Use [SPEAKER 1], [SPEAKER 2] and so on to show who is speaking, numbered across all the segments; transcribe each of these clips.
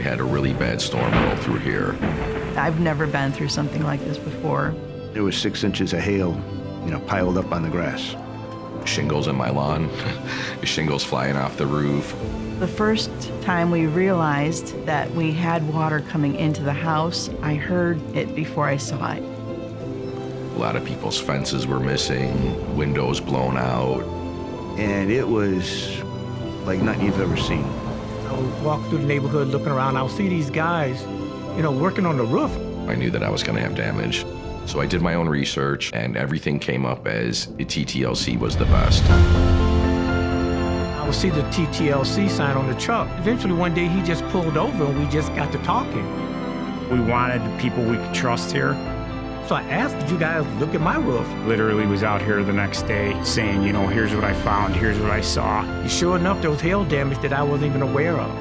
[SPEAKER 1] We had a really bad storm roll through here.
[SPEAKER 2] I've never been through something like this before.
[SPEAKER 3] There was 6 inches of hail, piled up on the grass.
[SPEAKER 1] Shingles in my lawn, shingles flying off the roof.
[SPEAKER 2] The first time we realized that we had water coming into the house, I heard it before I saw it.
[SPEAKER 1] A lot of people's fences were missing, windows blown out.
[SPEAKER 3] And it was like nothing you've ever seen.
[SPEAKER 4] I would walk through the neighborhood looking around. I would see these guys, working on the roof.
[SPEAKER 1] I knew that I was going to have damage. So I did my own research, and everything came up as TTLC was the best.
[SPEAKER 4] I would see the TTLC sign on the truck. Eventually, one day, he just pulled over, and we just got to talking.
[SPEAKER 5] We wanted people we could trust here.
[SPEAKER 4] So I asked, did you guys look at my roof?
[SPEAKER 5] Literally was out here the next day saying, here's what I found, here's what I saw.
[SPEAKER 4] Sure enough, there was hail damage that I wasn't even aware of.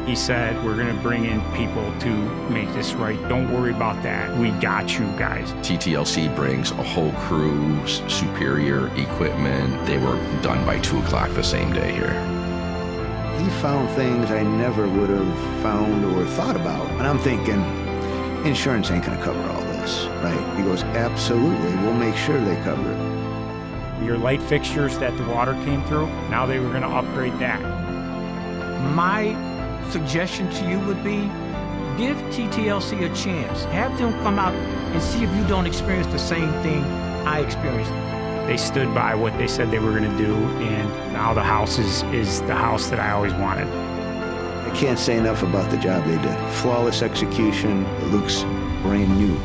[SPEAKER 5] He said, we're gonna bring in people to make this right. Don't worry about that. We got you guys.
[SPEAKER 1] TTLC brings a whole crew, superior equipment. They were done by 2 o'clock the same day here.
[SPEAKER 3] He found things I never would have found or thought about. And I'm thinking, insurance ain't gonna cover all this, right? He goes, absolutely, we'll make sure they cover it.
[SPEAKER 5] Your light fixtures that the water came through, now they were gonna upgrade that.
[SPEAKER 4] My suggestion to you would be, give TTLC a chance. Have them come out and see if you don't experience the same thing I experienced.
[SPEAKER 5] They stood by what they said they were gonna do, and now the house is the house that I always wanted.
[SPEAKER 3] I can't say enough about the job they did. Flawless execution. It looks brand new.